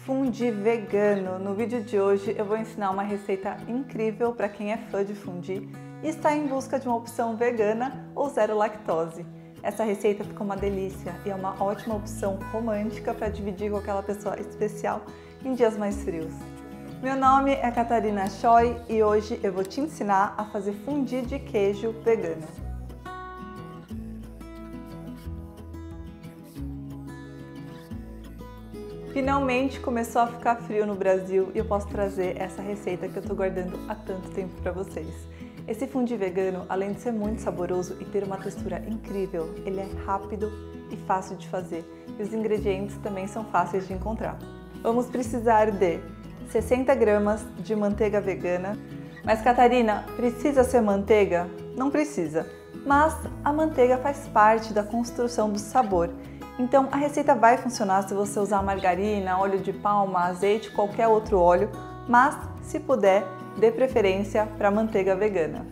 Fundi vegano. No vídeo de hoje eu vou ensinar uma receita incrível para quem é fã de fundi e está em busca de uma opção vegana ou zero lactose. Essa receita ficou uma delícia e é uma ótima opção romântica para dividir com aquela pessoa especial em dias mais frios. Meu nome é Catarina Choi e hoje eu vou te ensinar a fazer fundi de queijo vegano. Finalmente começou a ficar frio no Brasil e eu posso trazer essa receita que eu estou guardando há tanto tempo para vocês. Esse fundi vegano, além de ser muito saboroso e ter uma textura incrível, ele é rápido e fácil de fazer e os ingredientes também são fáceis de encontrar. Vamos precisar de 60 gramas de manteiga vegana. Mas Catarina, precisa ser manteiga? Não precisa, mas a manteiga faz parte da construção do sabor. Então a receita vai funcionar se você usar margarina, óleo de palma, azeite, qualquer outro óleo, mas se puder, dê preferência para manteiga vegana.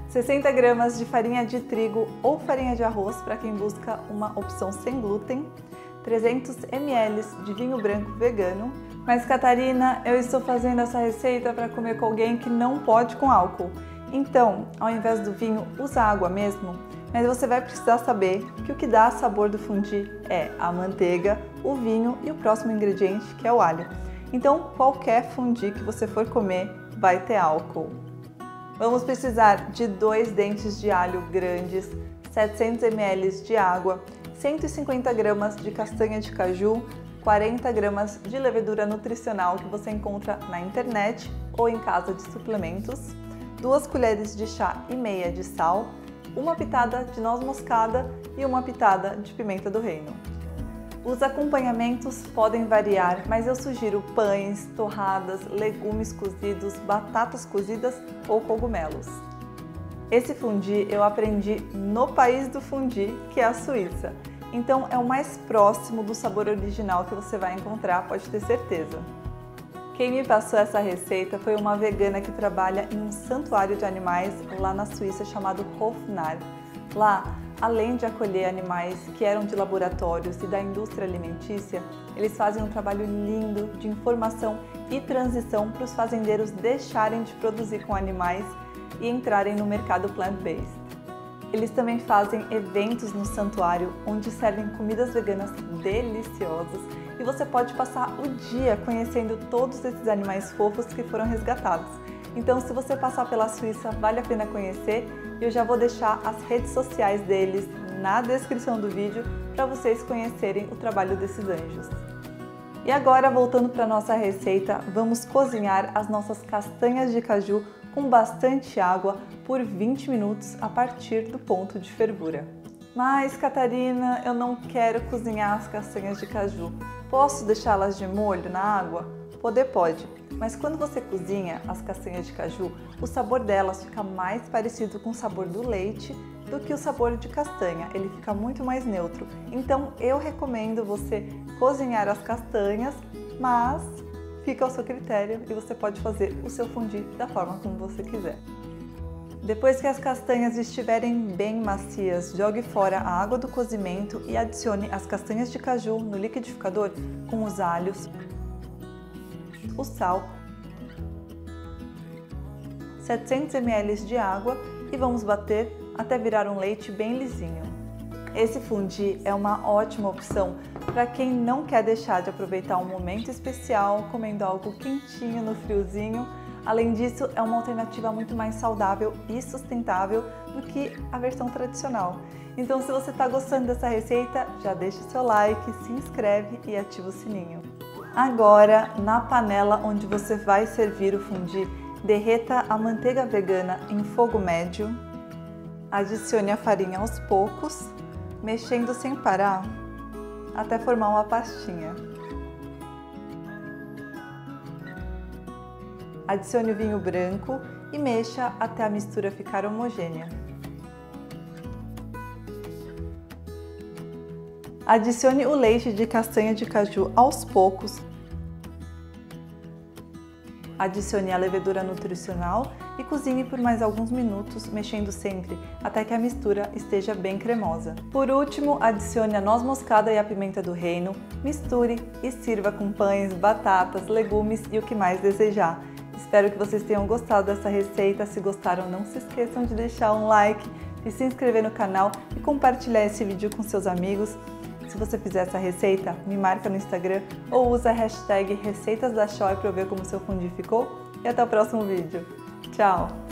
60 gramas de farinha de trigo ou farinha de arroz para quem busca uma opção sem glúten, 300 ml de vinho branco vegano. Mas Catarina, eu estou fazendo essa receita para comer com alguém que não pode com álcool. Então, ao invés do vinho, usa água mesmo. Mas você vai precisar saber que o que dá sabor do fundi é a manteiga, o vinho e o próximo ingrediente, que é o alho. Então, qualquer fundi que você for comer vai ter álcool. Vamos precisar de 2 dentes de alho grandes, 700 ml de água, 150 gramas de castanha de caju, 40 gramas de levedura nutricional que você encontra na internet ou em casa de suplementos, 2 colheres de chá e meia de sal, uma pitada de noz moscada e uma pitada de pimenta do reino. Os acompanhamentos podem variar, mas eu sugiro pães, torradas, legumes cozidos, batatas cozidas ou cogumelos. Esse fundi eu aprendi no país do fundi, que é a Suíça. Então é o mais próximo do sabor original que você vai encontrar, pode ter certeza. Quem me passou essa receita foi uma vegana que trabalha em um santuário de animais lá na Suíça chamado Hofnar. Lá, além de acolher animais que eram de laboratórios e da indústria alimentícia, eles fazem um trabalho lindo de informação e transição para os fazendeiros deixarem de produzir com animais e entrarem no mercado plant-based. Eles também fazem eventos no santuário onde servem comidas veganas deliciosas e você pode passar o dia conhecendo todos esses animais fofos que foram resgatados. Então, se você passar pela Suíça, vale a pena conhecer e eu já vou deixar as redes sociais deles na descrição do vídeo para vocês conhecerem o trabalho desses anjos. E agora, voltando para a nossa receita, vamos cozinhar as nossas castanhas de caju com bastante água por 20 minutos a partir do ponto de fervura. Mas, Catarina, eu não quero cozinhar as castanhas de caju. Posso deixá-las de molho na água? Pode, mas quando você cozinha as castanhas de caju, o sabor delas fica mais parecido com o sabor do leite do que o sabor de castanha, ele fica muito mais neutro. Então eu recomendo você cozinhar as castanhas, mas fica ao seu critério e você pode fazer o seu fundi da forma como você quiser. Depois que as castanhas estiverem bem macias, jogue fora a água do cozimento e adicione as castanhas de caju no liquidificador com os alhos, o sal, 700 ml de água e vamos bater até virar um leite bem lisinho. Esse fundi é uma ótima opção para quem não quer deixar de aproveitar um momento especial comendo algo quentinho no friozinho. Além disso, é uma alternativa muito mais saudável e sustentável do que a versão tradicional. Então, se você está gostando dessa receita, já deixa o seu like, se inscreve e ativa o sininho. Agora, na panela onde você vai servir o fundi, derreta a manteiga vegana em fogo médio, adicione a farinha aos poucos, mexendo sem parar, até formar uma pastinha. Adicione o vinho branco e mexa até a mistura ficar homogênea. Adicione o leite de castanha de caju aos poucos. Adicione a levedura nutricional e cozinhe por mais alguns minutos, mexendo sempre até que a mistura esteja bem cremosa. Por último, adicione a noz moscada e a pimenta do reino, misture e sirva com pães, batatas, legumes e o que mais desejar. Espero que vocês tenham gostado dessa receita. Se gostaram, não se esqueçam de deixar um like, de se inscrever no canal e compartilhar esse vídeo com seus amigos. Se você fizer essa receita, me marca no Instagram ou usa a hashtag ReceitasDaChoy para eu ver como seu fundi ficou. E até o próximo vídeo. Tchau!